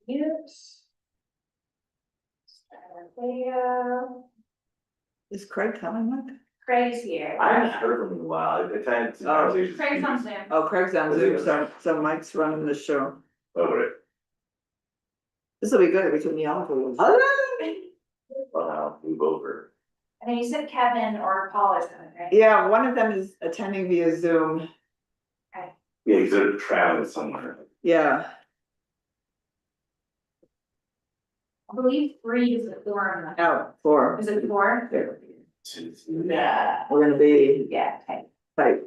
Yes. Video. Is Craig coming, Mike? Craig's here. I haven't heard from him in a while, I've had some Oh. conversations. Craig's on Zoom. Oh, Craig's on Zoom, so Mike's running the show. Oh, right. This will be good, we can yell for you. Well, I'll move over. And then you said Kevin or Paul is coming, right? Yeah, one of them is attending via Zoom, Yeah, he's traveling somewhere. yeah. I believe 3 is the forum. Out for. Is it 4? Yeah. We're gonna be Yeah, okay. tight.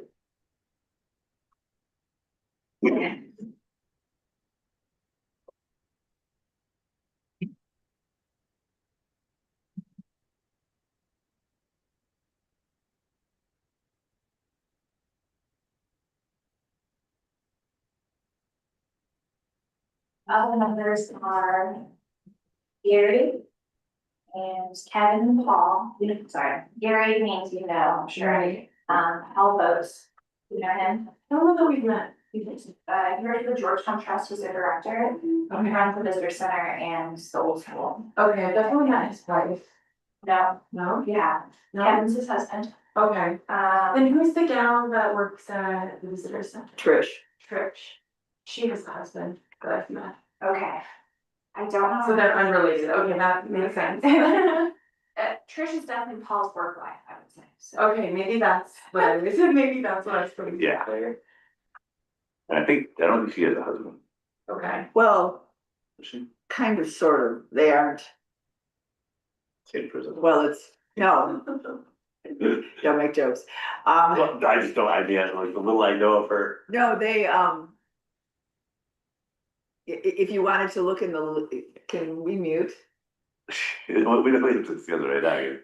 Other members are Gary and Kevin and Paul. Sorry, Gary names you know, I'm sure. Paul Boats, you know him? I don't know that we've met. You're the Georgetown Trust, he's a director. He runs the visitor center and the old school. Okay, I definitely met his wife. No, No? yeah, No? Kevin's his husband. Okay. Then who's the gal that works at the visitor center? Trish. Trish. She has a husband that I've met. Okay. I don't know. So they're unrelated. Okay, that makes sense. Trish is definitely Paul's work life, I would say, so. Okay, maybe that's what I was, maybe that's what I was putting Yeah. together. I don't think she has a husband. Okay. Well, Is she? kind of, sort of, they aren't, In prison. well, it's, no, don't make jokes. Well, I just don't, I mean, like the little I know of her. No, they, if you wanted to look in the, can we mute? We don't put this together right now. Here.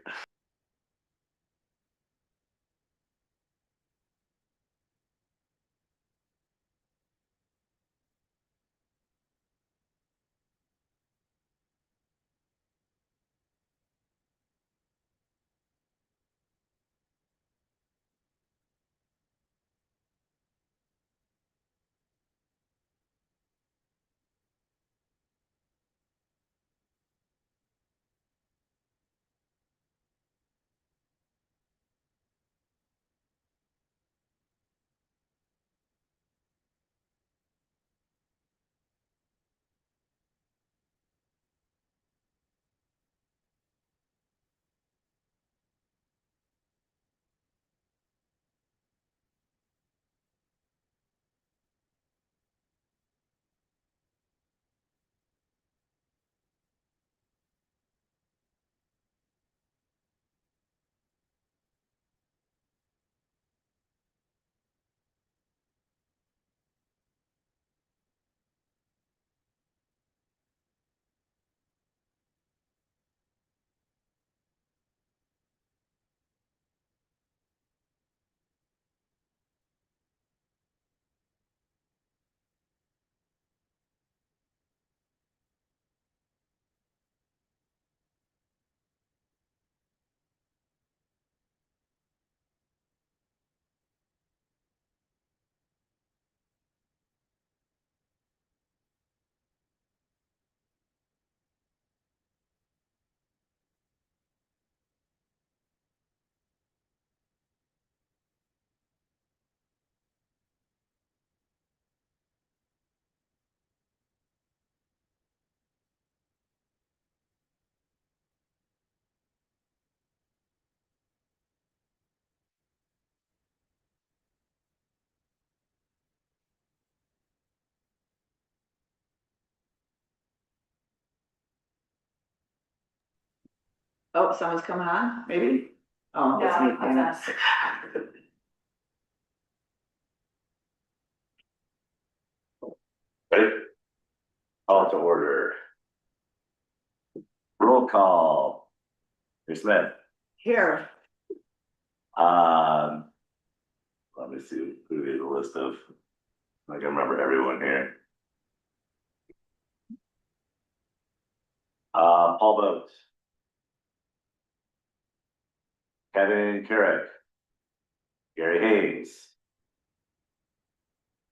Oh, someone's coming on, maybe? Oh, No, that's me. that's us. Ready? Call to order. Roll call. Ms. Smith. Here, Let me see, who is the list of, I can remember everyone here. Paul Boats. Kevin Carrick. Gary Hayes.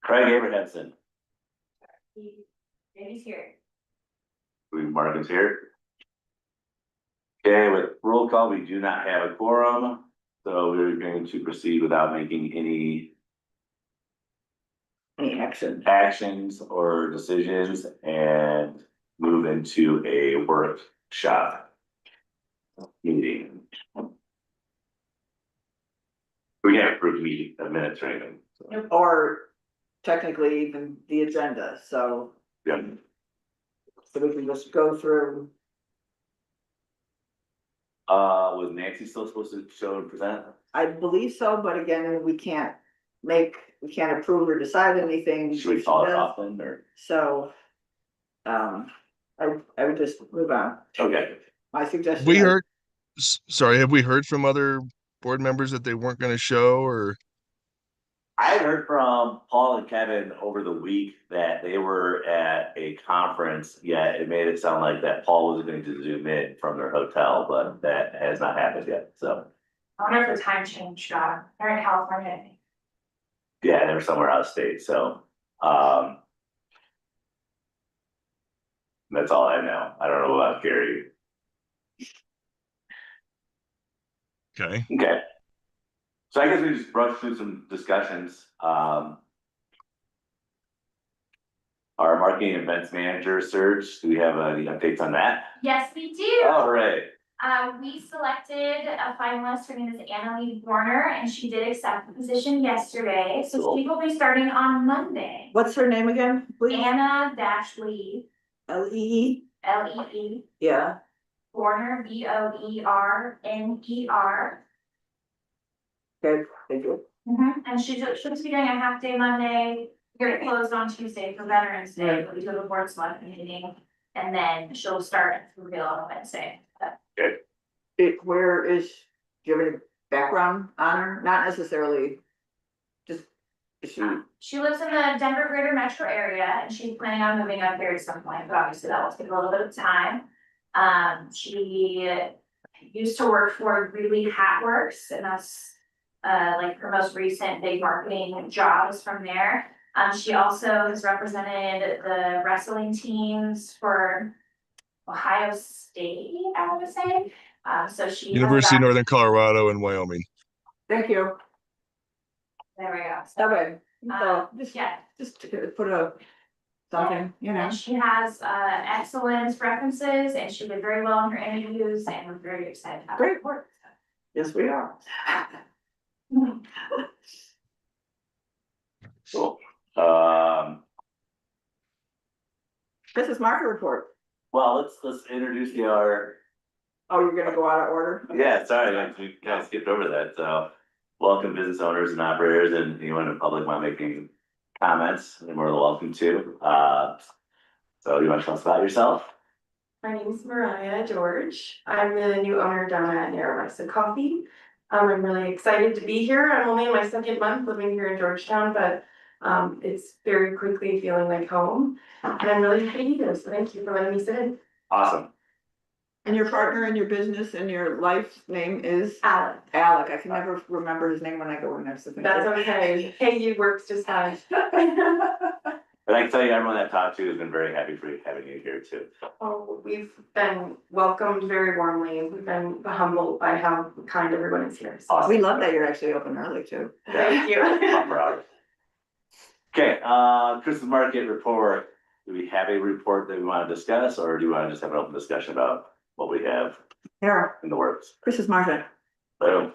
Craig Abrahamson. He's here. Mark is here. Okay, with roll call, we do not have a quorum, so we're going to proceed without making any action? actions or decisions and move into a workshop meeting. We can't approve meeting minutes or anything. So, Or technically even the agenda, so yeah. we can just go through. Was Nancy still supposed to show and present? I believe so, but again, we can't approve or decide anything. Should we if she call it does. off then, or? So, I would just move on. Okay. My suggestion. We heard, sorry, have we heard from other board members that they weren't gonna show, or? I had heard from Paul and Kevin over the week that they were at a conference, yet it made it sound like that Paul was going to zoom in from their hotel, but that has not happened yet, so. I wonder if the time changed, they're in California, I think. Yeah, they were somewhere out of state, so, that's all I know. I don't know about Gary. Okay, Okay. So I guess we just brush through some discussions, our marketing events manager search, do we have any updates on that? Yes, we do. All right. We selected a finalist, her name is Anna Lee Warner, and she did accept the position yesterday, so Cool. she will be starting on Monday. What's her name again, please? Anna Lee, Lee. Lee, Yeah, Warner, Boerner. okay, thank you. And she'll just be doing a half day Monday, we're gonna close on Tuesday for Veterans Day, but we do the board select meeting. And then she'll start for real on Wednesday. Where is, do you have any background on her? Not necessarily. Just, is she, She lives in the Denver greater metro area and she's planning on moving up here at some point, but obviously that will take a little bit of time. She used to work for Greeley Hatworks and that's like her most recent big marketing job is from there. She also has represented the wrestling teams for Ohio State, I would say. So she. University of Northern Colorado and Wyoming. thank you. There we go. Okay, so Yeah. just put a something, you know. And she has excellent references and she did very well in her interviews and we're very excited to have her Great. report. Yes, we are. Cool. This is market report. Well, let's introduce our, Oh, you're gonna go out of order? yeah, sorry, we kind of skipped over that, so. Welcome business owners and operators and anyone in the public want to make any comments, they're more than welcome to. So you want to tell us about yourself? My name is Mariah George. I'm the new owner down at Narragansett Coffee. I'm really excited to be here. I'm only in my second month living here in Georgetown, but it's very quickly feeling like home. And I'm really happy to be here, so thank you for letting me sit in. Awesome. And your partner in your business and your life name is? Alec, Alec. I can never remember his name when I go in there, so. that's okay. KU works just fine. And I can tell you, everyone I've talked to has been very happy for having you here too. Oh, we've been welcomed very warmly. We've been humbled by how kind everyone is here. So Awesome. We love that you're actually open early too. thank you. I'm proud. Okay, Christmas market report. Do we have a report that we want to discuss, or do you want to just have an open discussion about what we have Here, in the works? Chris is Martha. Boom.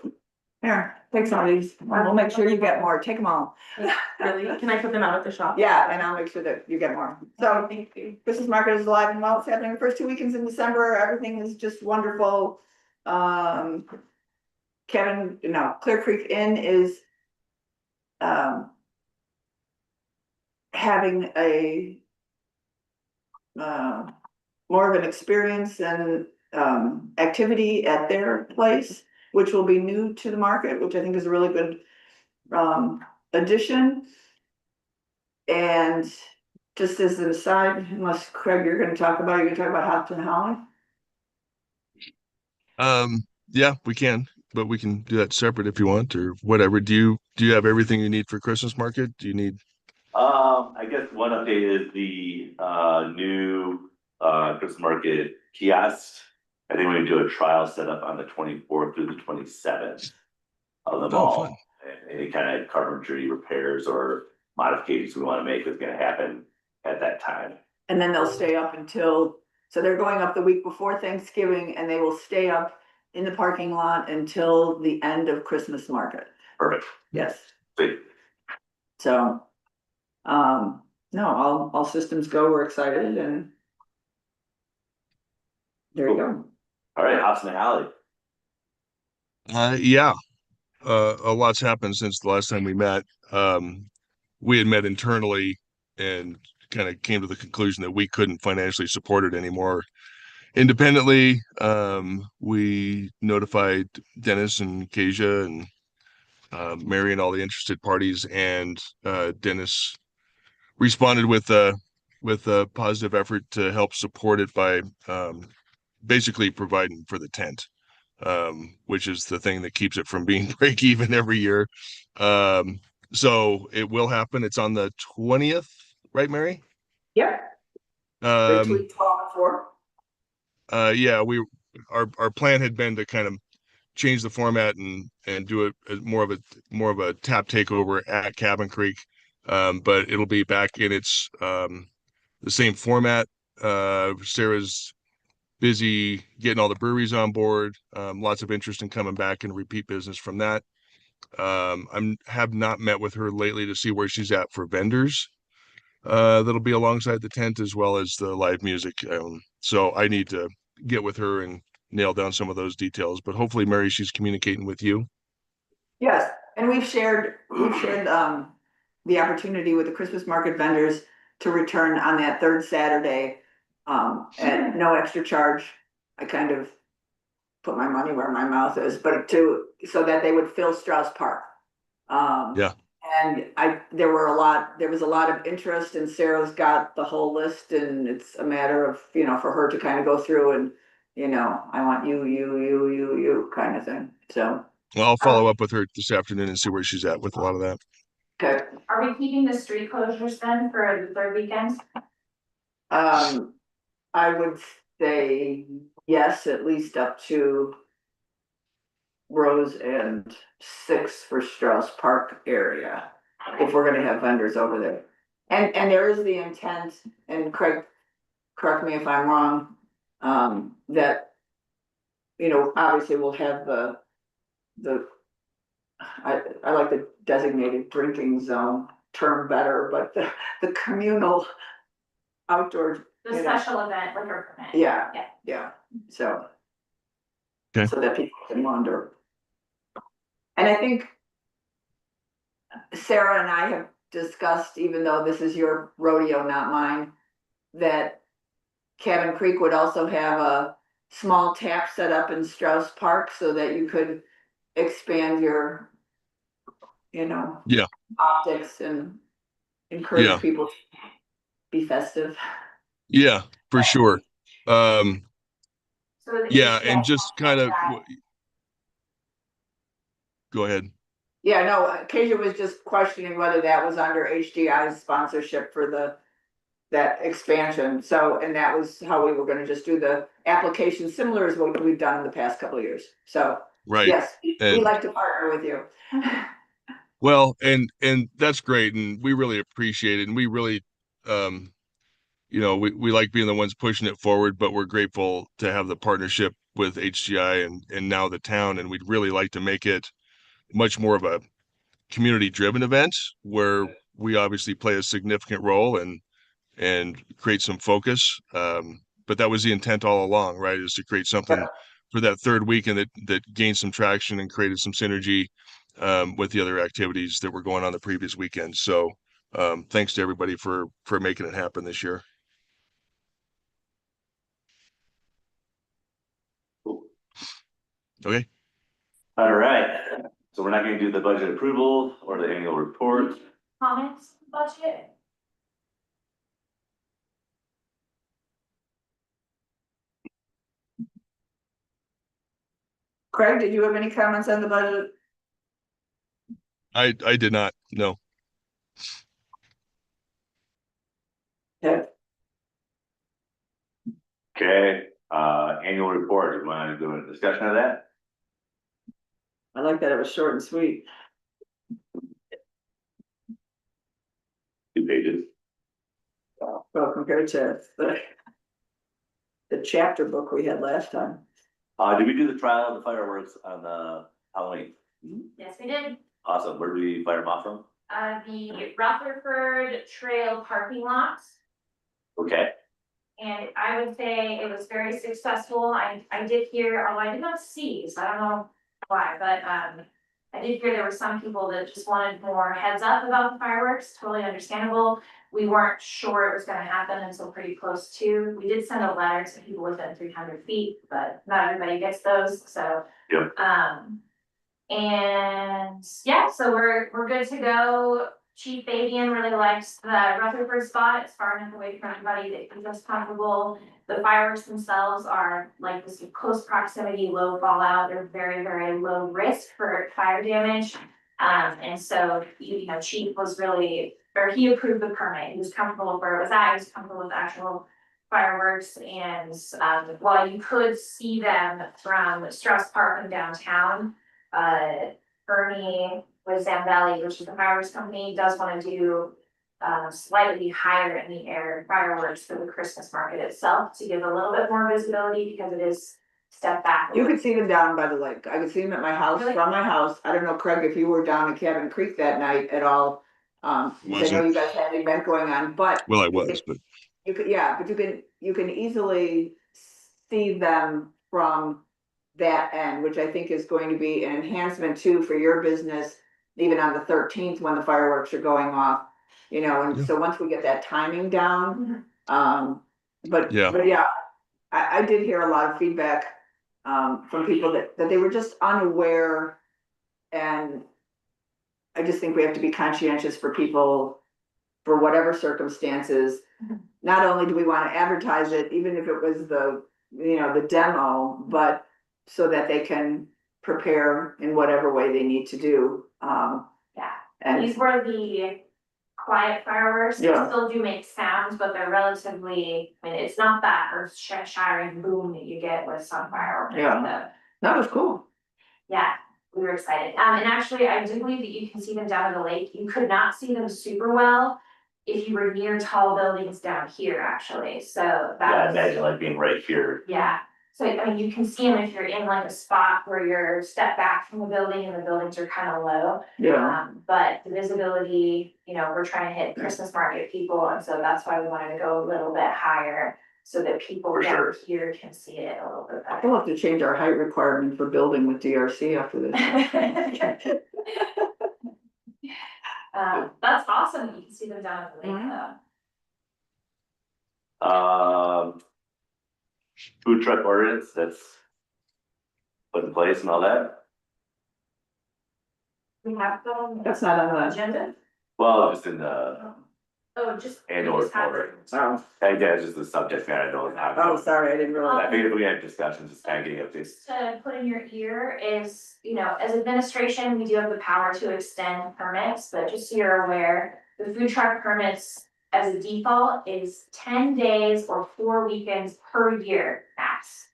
Here, take some of these. We'll make sure you get more. Take them all. Really? Can I put them out at the shop? Yeah, and I'll make sure that you get more. So Thank you. Christmas market is alive and well. It's happening the first 2 weekends in December. Everything is just wonderful. Clear Creek Inn is having a more of an experience and activity at their place, which will be new to the market, which I think is a really good addition. And just as an aside, unless Craig, you're gonna talk about Hopton Holly? Yeah, we can, but we can do that separate if you want, or whatever. Do you have everything you need for Christmas market? Do you need? I guess one update is the new Christmas market kiosks. I think we're gonna do a trial setup on the 24th through the 27th of the Oh, mall. fun. And any kind of carpentry repairs or modifications we want to make is gonna happen at that time. And then they'll stay up until, so they're going up the week before Thanksgiving and they will stay up in the parking lot until the end of Christmas market. Perfect. Yes, Sweet. so, no, all systems go, we're excited and there you go. All right, Hops in the Alley. Yeah, a lot's happened since the last time we met. We had met internally and kind of came to the conclusion that we couldn't financially support it anymore independently. We notified Dennis and Kasia and Mary and all the interested parties, and Dennis responded with a positive effort to help support it by basically providing for the tent, which is the thing that keeps it from being break even every year. So it will happen. It's on the 20th, right, Mary? Yep. Um, 12 yeah, our plan had been to kind of change the format and do it as more of a tap takeover at Cabin Creek. But it'll be back in its the same format. Sarah's busy getting all the breweries on board. Lots of interest in coming back and repeat business from that. Have not met with her lately to see where she's at for vendors. That'll be alongside the tent as well as the live music. So I need to get with her and nail down some of those details. But hopefully, Mary, she's communicating with you. Yes, and we've shared the opportunity with the Christmas market vendors to return on that third Saturday at no extra charge. I kind of put my money where my mouth is, but so that they would fill Strauss Park. Yeah. And there was a lot of interest, and Sarah's got the whole list, and it's a matter of, for her to kind of go through and, I want you kind of thing, so. Well, I'll follow up with her this afternoon and see where she's at with a lot of that. Okay. Are we keeping the street closures then for the third weekend? I would say yes, at least up to Rose and 6 for Strauss Park area, if we're gonna have vendors over there. And there is the intent, and Craig, correct me if I'm wrong, that, obviously we'll have I like the designated drinking zone term better, but the communal outdoor, The special event liquor permit? yeah, Yeah. yeah, so. Okay. So that people can wander. And I think Sarah and I have discussed, even though this is your rodeo, not mine, that Cabin Creek would also have a small tap set up in Strauss Park so that you could expand your, Yeah. optics and encourage Yeah. people to be festive. Yeah, for sure. So the Yeah, HDI and just kind of guy- go ahead. Yeah, no, Kasia was just questioning whether that was under HDI's sponsorship for that expansion. So, and that was how we were gonna just do the application, similar as what we've done in the past couple of years. So, Right. yes, we And like to partner with you. well, and that's great, and we really appreciate it, and we really we like being the ones pushing it forward, but we're grateful to have the partnership with HGI and now the town, and we'd really like to make it much more of a community driven event where we obviously play a significant role and create some focus. But that was the intent all along, right? Is to create something for that third weekend that gained some traction and created some synergy with the other activities that were going on the previous weekend. So thanks to everybody for making it happen this year. Okay. All right, so we're not gonna do the budget approval or the annual report. Comments, budget? Craig, did you have any comments on the budget? I did not. No. Yeah. Okay, annual report, you want to do a discussion of that? I like that it was short and sweet. 2 pages. Well, compared to the chapter book we had last time. Did we do the trial of the fireworks on the Halloween? Yes, we did. Awesome, where do we fire them off from? The Rutherford Trail parking lot. Okay, And I would say it was very successful. I did hear, although I did not see, so I don't know why, but, I did hear there were some people that just wanted more heads up about the fireworks, totally understandable. We weren't sure it was gonna happen until pretty close to. We did send a letter to people within 300 feet, but not everybody gets those, so. Yep. And yeah, so we're good to go. Chief Fabian really likes the Rutherford spot. It's far enough away from everybody that keeps us comfortable. The fireworks themselves are like this close proximity, low fallout. They're very, very low risk for fire damage. And so, you know, Chief was really, or he approved the permit. He was comfortable where it was at. He was comfortable with the actual fireworks. And while you could see them from Strauss Park and downtown, Bernie with Zambelli, which is the fireworks company, does want to do slightly higher in the air fireworks for the Christmas market itself to give a little bit more visibility because it is step back. You could see them down by the lake. I could see them at my house, Really? from my house. I don't know, Craig, if you were down at Cabin Creek that night at all. 'Cause I know Wasn't. you guys had an event going on, but. Well, I was, but You could, yeah, but you can easily see them from that end, which I think is going to be an enhancement too for your business. Even on the 13th when the fireworks are going off, you know, and Yeah. so once we get that timing down, but Yeah. yeah, I did hear a lot of feedback. From people that they were just unaware. And I just think we have to be conscientious for people, for whatever circumstances. Not only do we want to advertise it, even if it was the demo, but so that they can prepare in whatever way they need to do. Yeah, And these were the quiet fireworks. They Yeah. still do make sounds, but they're relatively, I mean, it's not that earth shattering boom that you get with some fireworks. Yeah. that was cool. Yeah, we were excited. And actually, I do believe that you can see them down at the lake. You could not see them super well if you were near tall buildings down here, actually. So yeah, I that was, imagine like being right here. yeah. So I mean, you can see them if you're in like a spot where you're stepped back from the building and the buildings are kind of low. Yeah, But the visibility, you know, we're trying to hit Christmas market people, and so that's why we wanted to go a little bit higher. So that people For down sure. here can see it a little bit better. we'll have to change our height requirement for building with DRC after this. That's awesome, you can see them down at the lake Mhm. though. Food truck ordinance that's put in place and all that. We have them. That's not on the. Agenda? Well, just in the Oh, just. annual we just have report. it. Oh, I think that's just the subject matter, I don't have. oh, sorry, I didn't realize. I figured if we had discussions, just kind of getting updates. Just to put in your ear is, you know, as administration, we do have the power to extend permits, but just so you're aware, the food truck permits as a default is 10 days or 4 weekends per year max.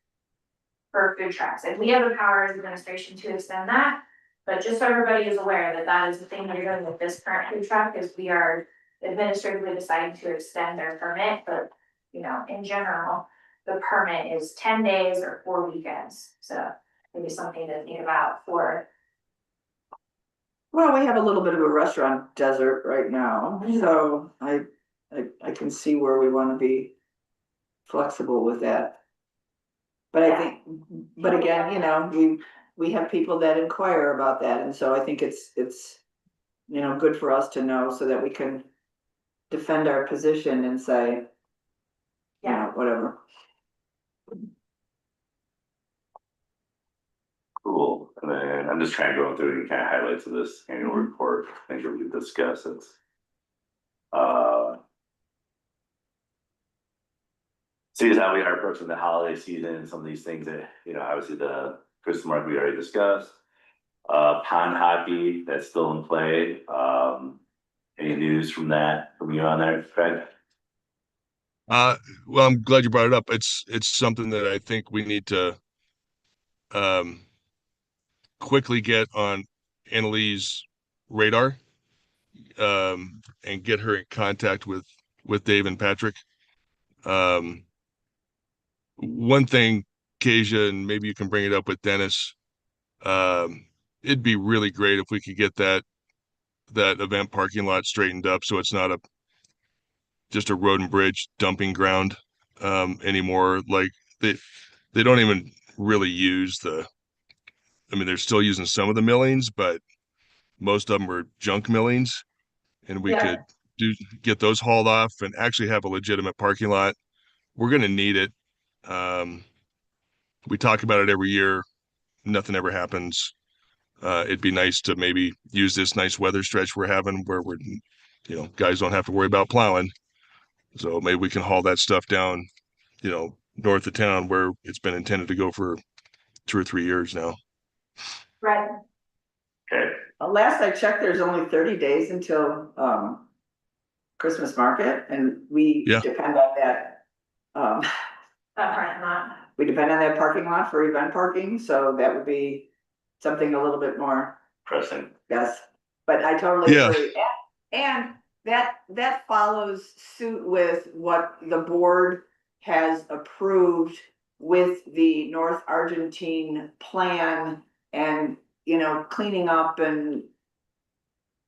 For food trucks, and we have the power as administration to extend that, but just so everybody is aware that that is the thing that you're doing with this current food truck, is we are administratively deciding to extend their permit, but, you know, in general, the permit is 10 days or 4 weekends, so maybe something to think about for. Well, we have a little bit of a restaurant desert right now, so I can see where we wanna be flexible with that. But I Yeah. think, but again, you know, we have people that inquire about that, and so I think it's, good for us to know so that we can defend our position and say, whatever. Cool, and then I'm just trying to go through and kind of highlights of this annual report, things that we've discussed, it's. See as how we are approaching the holiday season and some of these things that, you know, obviously the Christmas market we already discussed. Pond hockey, that's still in play, any news from that, from you on there, Craig? Well, I'm glad you brought it up. It's something that I think we need to um quickly get on Annalee's radar, and get her in contact with Dave and Patrick. Um, one thing, Kasia, and maybe you can bring it up with Dennis. Um, it'd be really great if we could get that event parking lot straightened up so it's not a just a road and bridge dumping ground anymore. Like they they don't even really use the. I mean, they're still using some of the millings, but most of them are junk millings, and we Yeah. could do get those hauled off and actually have a legitimate parking lot. We're gonna need it. Um, we talk about it every year. Nothing ever happens. It'd be nice to maybe use this nice weather stretch we're having where guys don't have to worry about plowing. So maybe we can haul that stuff down, north of town where it's been intended to go for 2 or 3 years now. Right. Okay, Last I checked, there's only 30 days until Christmas market, and we Yeah. depend on that. That part, not. We depend on that parking lot for event parking, so that would be something a little bit more, pressing. yes. But I totally Yeah. agree. And that follows suit with what the board has approved with the North Argentine plan and, cleaning up and,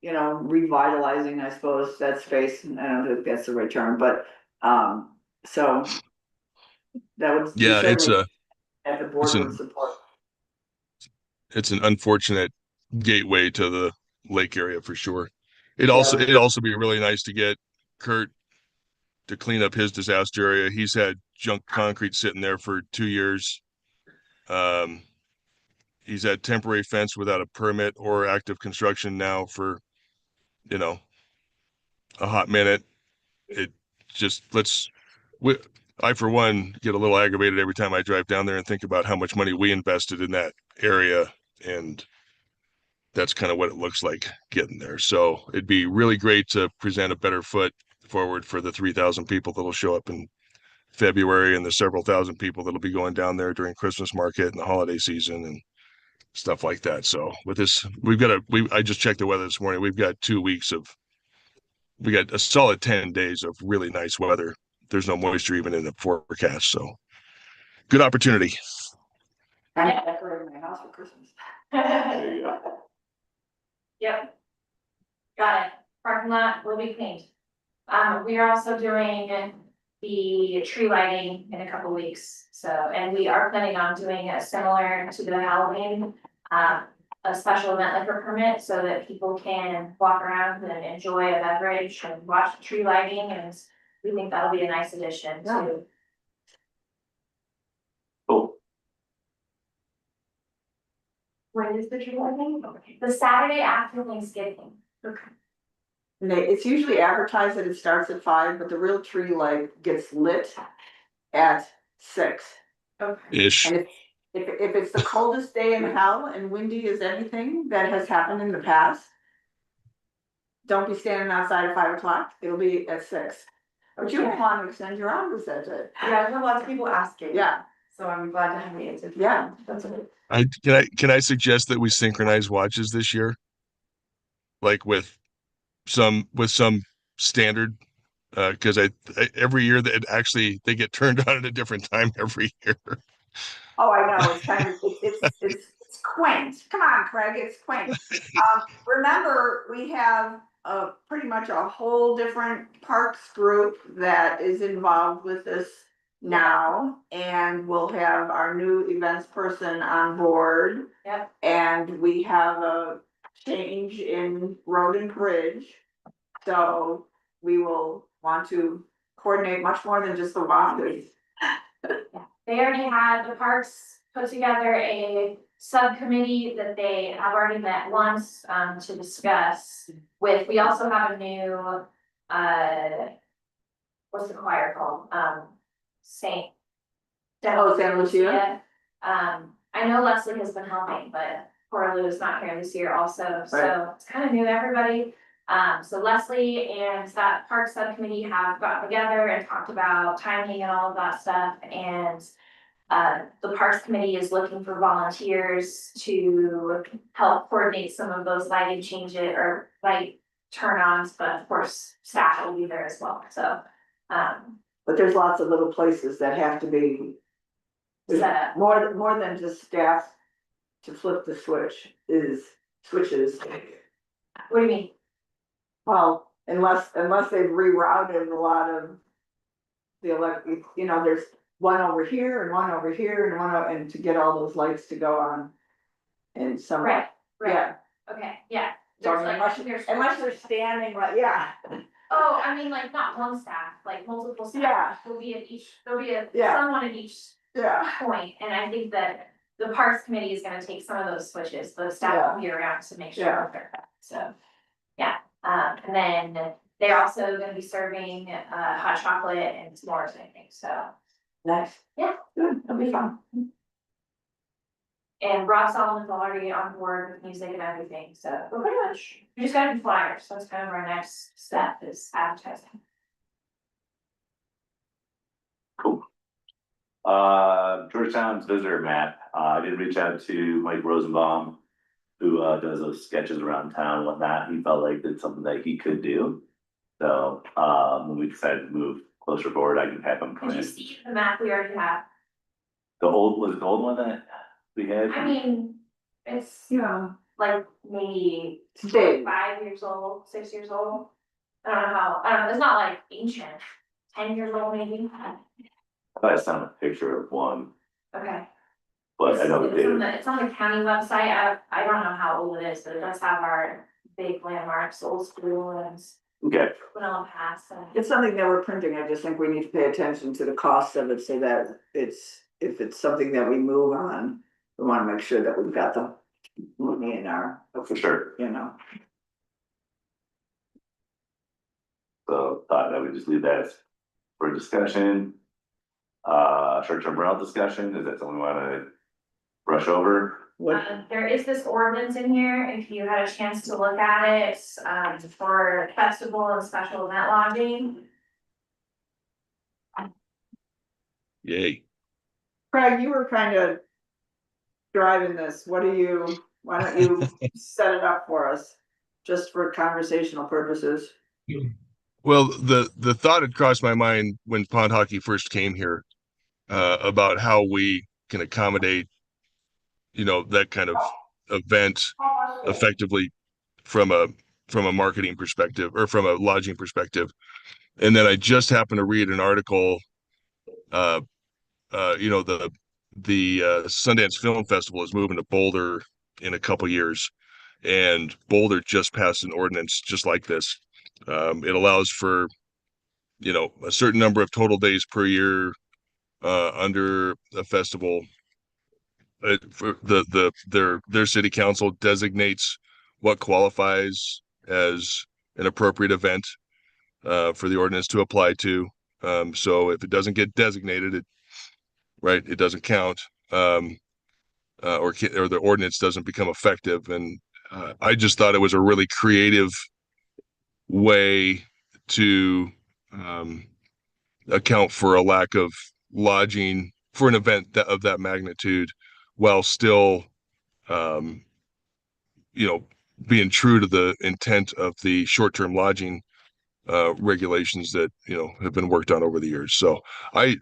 revitalizing, I suppose, that space. I don't know if that's the right term, but, so that would. Yeah, That the board would support. it's an unfortunate gateway to the lake area for sure. Yeah. It'd also be really nice to get Kurt to clean up his disaster area. He's had junk concrete sitting there for 2 years. Um, he's had temporary fence without a permit or active construction now for, you know, a hot minute. It just we, I for one get a little aggravated every time I drive down there and think about how much money we invested in that area, and that's kind of what it looks like getting there. So it'd be really great to present a better foot forward for the 3,000 people that'll show up in February and the several thousand people that'll be going down there during Christmas market and the holiday season and stuff like that. So with this, I just checked the weather this morning. We got a solid 10 days of really nice weather. There's no moisture even in the forecast. So good opportunity. I'm decorating my house for Christmas. There you go. Yep. Got it. Parking lot will be cleaned. We are also doing the tree lighting in a couple weeks. So, and we are planning on doing a similar to the Halloween, a special event liquor permit so that people can walk around and enjoy a beverage and watch the tree lighting, and we think that'll be a nice addition to. Cool. When is the tree lighting? The Saturday after Thanksgiving. Okay. And it's usually advertised that it starts at 5, but the real tree light gets lit at 6. Okay. Ish. And if it's the coldest day in hell and windy as anything that has happened in the past, don't be standing outside at 5 o'clock. It'll be at 6. But you Okay. want to extend your hours that day. Yeah, I've had lots of people asking. Yeah, So I'm glad to have the answer. yeah. That's okay. Can I suggest that we synchronize watches this year? Like with some standard, because I every year that they get turned on at a different time every year. Oh, I know, it's kind of, it's quaint. Come on, Craig, it's quaint. Remember, we have pretty much a whole different parks group that is involved with this now. And we'll have our new events person on board. Yep. And we have a change in road and bridge. So we will want to coordinate much more than just the walkthroughs. They already had, the parks put together a subcommittee that they have already met once, to discuss with, we also have a new, what's the choir called? Saint. Oh, Santa Lucia? I know Leslie has been helping, but poor Lou is not here this year also, so Right. it's kind of new, everybody. So Leslie and that park subcommittee have gotten together and talked about timing and all of that stuff, and the Parks Committee is looking for volunteers to help coordinate some of those lighting changes or light turn-ons, but of course, staff will be there as well, so. But there's lots of little places that have to be. There's Set up. more than just staff to flip the switches. What do you mean? Well, unless they've rerouted a lot of the there's one over here and one over here and and to get all those lights to go on. And some. Right, right, Yeah. okay, yeah. So There's like, unless they're standing, like, yeah, Oh, I mean, like, not one staff, like multiple staff. Yeah. There'll be Yeah. someone at each yeah, point, and I think that the Parks Committee is gonna take some of those switches, the staff will be around to make sure Yeah. that they're cut, so. Yeah, and then they're also gonna be serving, hot chocolate and s'mores, I think, so. nice. Yeah. Good, that'll be fun. And Rob Solomon's already on board with music and everything, so we're pretty much, we just gotta do flyers, so that's kind of our next step is advertising. Georgetown's visitor map, I did reach out to Mike Rosenbaum, who does those sketches around town and whatnot. He felt like it's something that he could do. So when we decided to move closer forward, I can have him come Did you in. see the map we already have? Was it the old one that we had? I mean, it's Yeah. like maybe Stay. 5 years old, 6 years old. I don't know, it's not like ancient, 10 years old maybe, I thought I sent him a picture of one, okay. but I know It's on the county website, I don't know how old it is, but it does have our big landmarks, old school and okay, Vanilla Pass and. It's something that we're printing, I just think we need to pay attention to the cost of it, so that if it's something that we move on, we wanna make sure that we've got the money in our, for sure. So thought I would just leave that for discussion. Short-term rental discussion, is that something we wanna brush over? What, There is this ordinance in here, if you had a chance to look at it, for festival and special event lodging. Yay. Craig, you were kind of driving this, why don't you set it up for us, just for conversational purposes? Well, the thought had crossed my mind when pond hockey first came here, about how we can accommodate, that kind of event effectively from a marketing perspective or from a lodging perspective. And then I just happened to read an article, the Sundance Film Festival is moving to Boulder in a couple years, and Boulder just passed an ordinance just like this. It allows for, a certain number of total days per year under a festival. For their city council designates what qualifies as an appropriate event for the ordinance to apply to. So if it doesn't get designated, it doesn't count, or the ordinance doesn't become effective. And I just thought it was a really creative way to account for a lack of lodging for an event of that magnitude, while still, being true to the intent of the short-term lodging regulations that have been worked on over the years. So I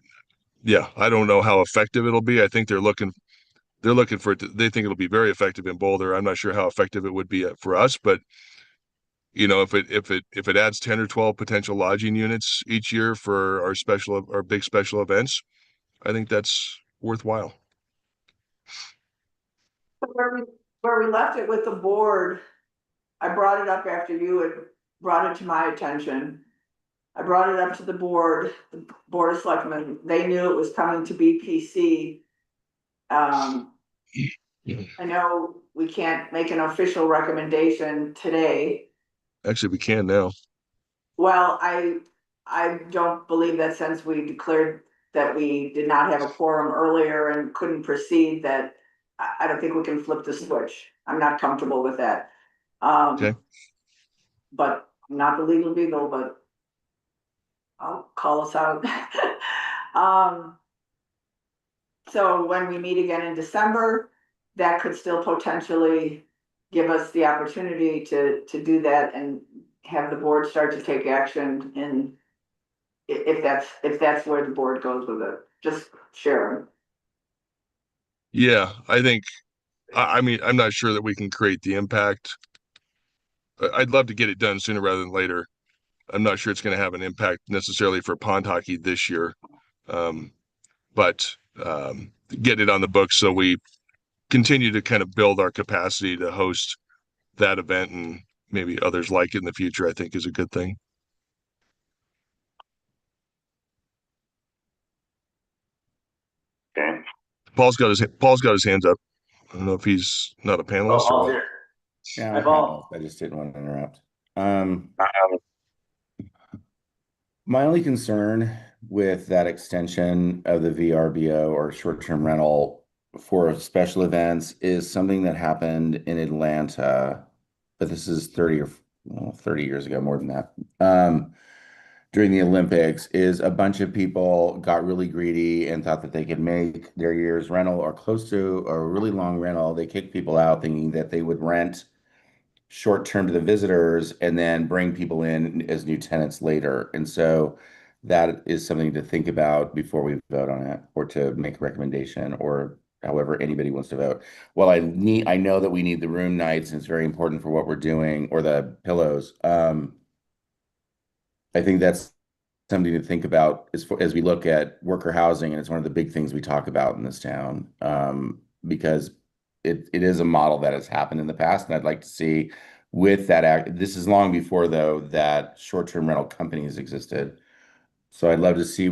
don't know how effective it'll be. I think they're looking for it. They think it'll be very effective in Boulder. I'm not sure how effective it would be for us, but if it adds 10 or 12 potential lodging units each year for our big special events, I think that's worthwhile. Where we left it with the board, I brought it up after you had brought it to my attention. I brought it up to the Board of Selectmen, they knew it was coming to BPC. I know we can't make an official recommendation today. Actually, we can now. Well, I don't believe that since we declared that we did not have a quorum earlier and couldn't proceed, that I don't think we can flip the switch. I'm not comfortable with that. Okay. but not the legal beagle, but I'll call us out. Um, so when we meet again in December, that could still potentially give us the opportunity to do that and have the board start to take action in if that's where the board goes with it, just share. Yeah, I think, I mean, I'm not sure that we can create the impact. I'd love to get it done sooner rather than later. I'm not sure it's going to have an impact necessarily for pond hockey this year. Um, but get it on the books so we continue to kind of build our capacity to host that event and maybe others like it in the future, I think is a good thing. Okay. Paul's got his hands up. I don't know if he's not a panelist or Paul's what. here. Yeah, Hi, I'm Paul. panelist. I just didn't want to interrupt. My only concern with that extension of the VRBO or short-term rental for special events is something that happened in Atlanta, but this is 30 years ago, more than that. During the Olympics, is a bunch of people got really greedy and thought that they could make their year's rental or close to a really long rental. They kicked people out thinking that they would rent short term to the visitors and then bring people in as new tenants later. And so that is something to think about before we vote on it or to make a recommendation or however anybody wants to vote. Well, I know that we need the room nights and it's very important for what we're doing or the pillows. I think that's something to think about as we look at worker housing, and it's one of the big things we talk about in this town, because it is a model that has happened in the past, and I'd like to see with that act. This is long before though that short-term rental companies existed, so I'd love to see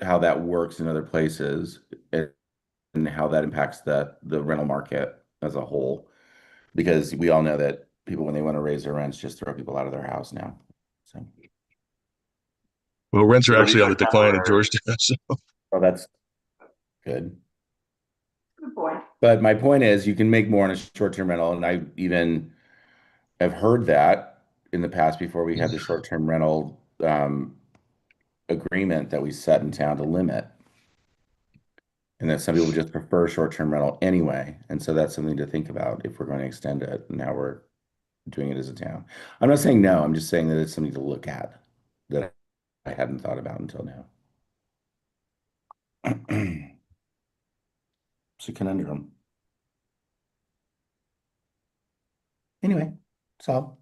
how that works in other places and how that impacts the rental market as a whole, because we all know that people when they want to raise their rents just throw people out of their house now. So. Well, rents are So actually these on the are decline in temporary. Georgetown. So. Well, that's good. Good point. But my point is, you can make more on a short-term rental, and I even have heard that in the past before we had the short-term rental agreement that we set in town to limit, and that some people just prefer short-term rental anyway, and so that's something to think about if we're going to extend it. And now we're doing it as a town. I'm not saying no. I'm just saying that it's something to look at that I hadn't thought about until now. It's a conundrum. Anyway, so.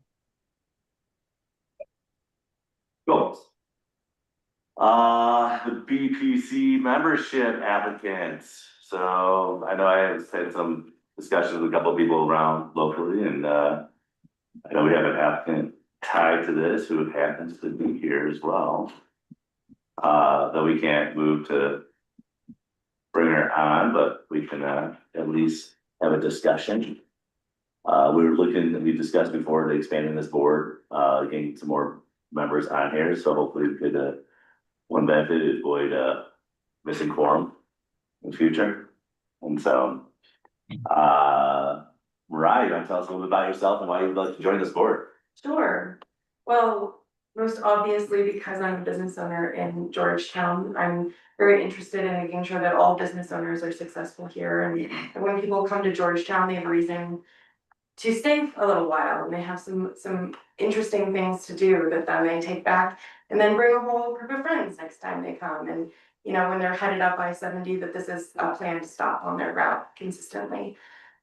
Cool. The BPC membership applicants. So I know I have had some discussions with a couple of people around locally, and I know we have an applicant tied to this who happens to be here as well. Though we can't move to bring her on, but we can at least have a discussion. We discussed before to expanding this board, getting some more members on here, so hopefully we could one benefit is avoid missing quorum in the future. And so Mariah, you want to tell us a little bit about yourself and why you would like to join this board? Sure. Well, most obviously, because I'm a business owner in Georgetown, I'm very interested in making sure that all business owners are successful here. And when people come to Georgetown, they have a reason to stay a little while, and they have some interesting things to do that then they take back and then bring a whole group of friends next time they come. And when they're headed up I-70, that this is a planned stop on their route consistently.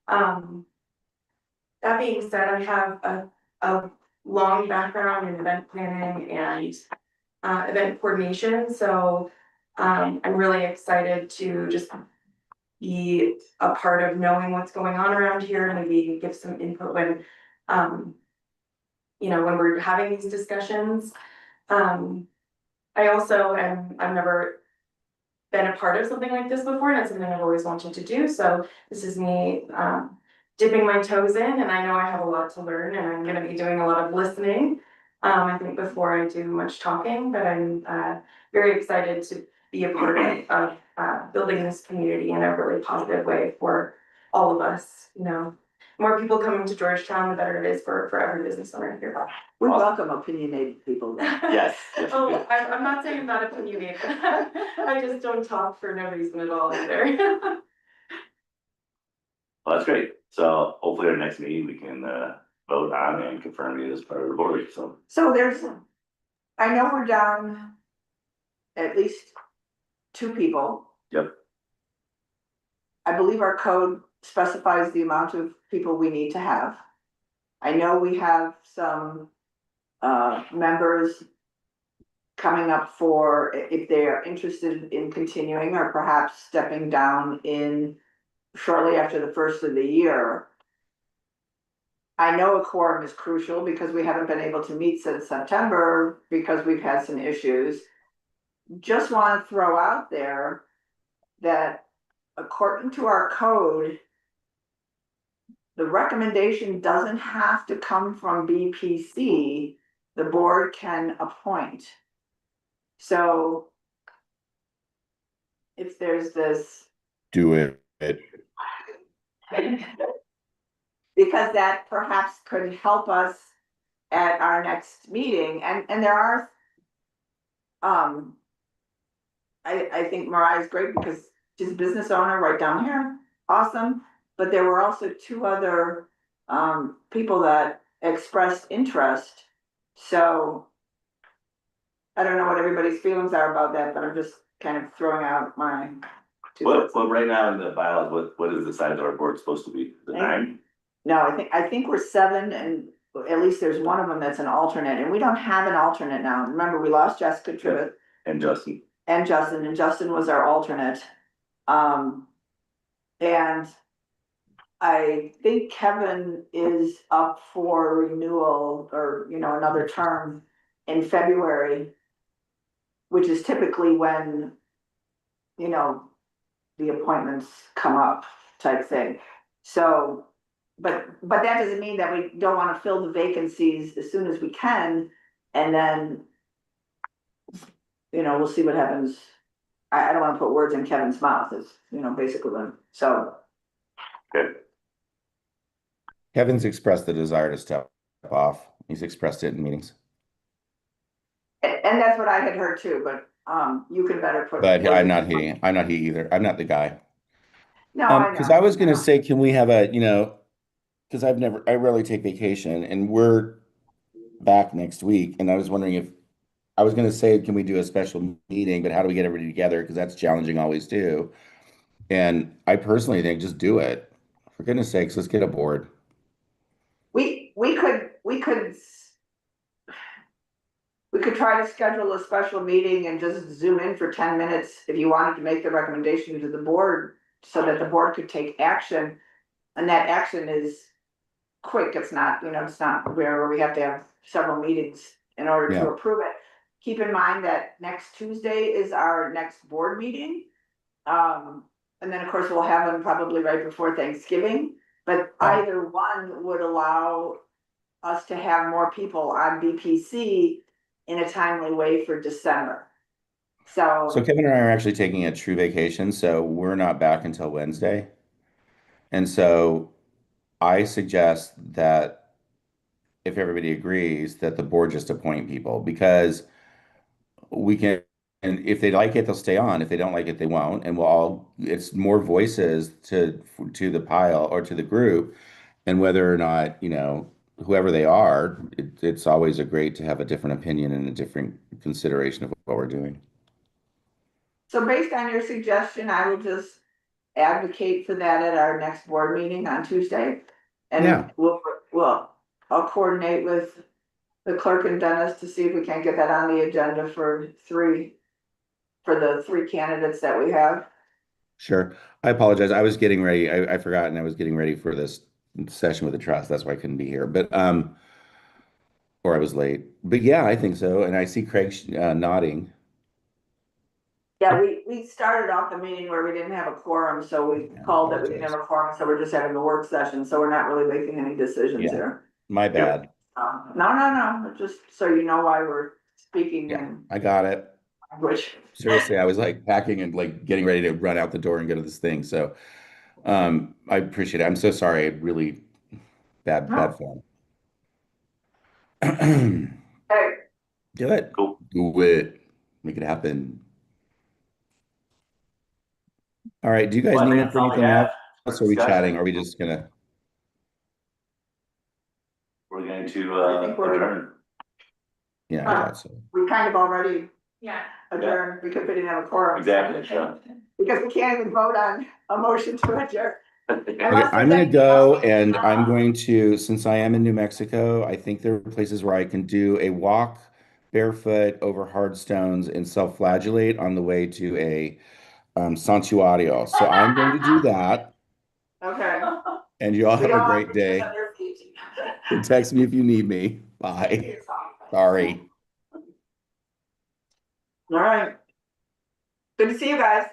That being said, I have a long background in event planning and event coordination, so I'm really excited to just be a part of knowing what's going on around here and maybe give some input when when we're having these discussions. I also I've never been a part of something like this before, and it's something I've always wanted to do, so this is me dipping my toes in, and I know I have a lot to learn, and I'm gonna be doing a lot of listening, I think, before I do much talking, but I'm very excited to be a part of building this community in a really positive way for all of us. more people coming to Georgetown, the better it is for every business owner here. We welcome opinionated people. Yes. Yes, we do. Oh, I'm not saying I'm not opinionated. I just don't talk for no reason at all either. Well, that's great. So hopefully our next meeting, we can vote on and confirm you as part of the board, so. So I know we're down at least 2 people. Yep. I believe our code specifies the amount of people we need to have. I know we have some members coming up for if they are interested in continuing or perhaps stepping down in shortly after the first of the year. I know a quorum is crucial because we haven't been able to meet since September because we've had some issues. Just want to throw out there that according to our code, the recommendation doesn't have to come from BPC. The board can appoint. So if there's this, Do it. because that perhaps could help us at our next meeting, and there are, I think Mariah's great because she's a business owner right down here, awesome, but there were also 2 other, people that expressed interest, so I don't know what everybody's feelings are about that, but I'm just kind of throwing out my 2 cents. Well, right now in the bylaws, what is the size of our board supposed to be? The 9? No, I think we're 7, and at least there's one of them that's an alternate, and we don't have an alternate now. Remember, we lost Jessica Trivett And Justin? and Justin was our alternate. And I think Kevin is up for renewal or, another term in February, which is typically when, the appointments come up type thing. So, but that doesn't mean that we don't want to fill the vacancies as soon as we can, and then, we'll see what happens. I don't want to put words in Kevin's mouth, is, basically, so. Good. Kevin's expressed the desire to step off. He's expressed it in meetings. And that's what I had heard too, but, you can better put. But I'm not he either. I'm not the guy. No, I Because know. I was gonna say, can we have a, because I rarely take vacation and we're back next week. And I was wondering I was gonna say, can we do a special meeting, but how do we get everybody together? Because that's challenging always too. And I personally think just do it. For goodness sakes, let's get a board. We could try to schedule a special meeting and just zoom in for 10 minutes if you wanted to make the recommendation to the board so that the board could take action. And that action is quick. It's not, it's not where we have to have several meetings in order Yeah. to approve it. Keep in mind that next Tuesday is our next board meeting. And then of course we'll have them probably right before Thanksgiving, but either one would allow us to have more people on BPC in a timely way for December. So Kevin and I are actually taking a true vacation, so we're not back until Wednesday. And so I suggest that if everybody agrees, that the board just appoint people, because we can, and if they like it, they'll stay on. If they don't like it, they won't. And it's more voices to the pile or to the group. And whether or not, whoever they are, it's always great to have a different opinion and a different consideration of what we're doing. So based on your suggestion, I will just advocate for that at our next board meeting on Tuesday. And Yeah. I'll coordinate with the clerk and Dennis to see if we can get that on the agenda for the 3 candidates that we have. Sure. I apologize. I was getting ready. I forgot, and I was getting ready for this session with the trust. That's why I couldn't be here. But or I was late. But yeah, I think so. And I see Craig nodding. Yeah, we started off the meeting where we didn't have a quorum, so we called that we didn't have a quorum, so we're just having a work session, so we're not really making any decisions Yeah. here. My bad. No, just so you know why we're speaking Yeah, in I got it. language. Seriously, I was like packing and like getting ready to run out the door and go to this thing. So I appreciate it. I'm so sorry. I really bad form. Hey, Do it. Cool. Do it. Make it happen. All right. Do you guys Well, I need think me that's for all we anything have else? for Or are we discussion. chatting? Are we just gonna? We're going to I think we're- adjourn. Yeah, I thought so. we kind of already Yeah. adjourned because we didn't have a quorum. Exactly, yeah. Because we can't even vote on a motion to adjourn. Okay, I'm gonna go and I'm going to, since I am in New Mexico, I think there are places where I can do a walk barefoot over hard stones and self-flagellate on the way to a santuario. So I'm going to do that, Okay. and you all We have a all great have pictures day. of your feet. And text me if you need me. Bye. Sorry. All right. Good to see you guys.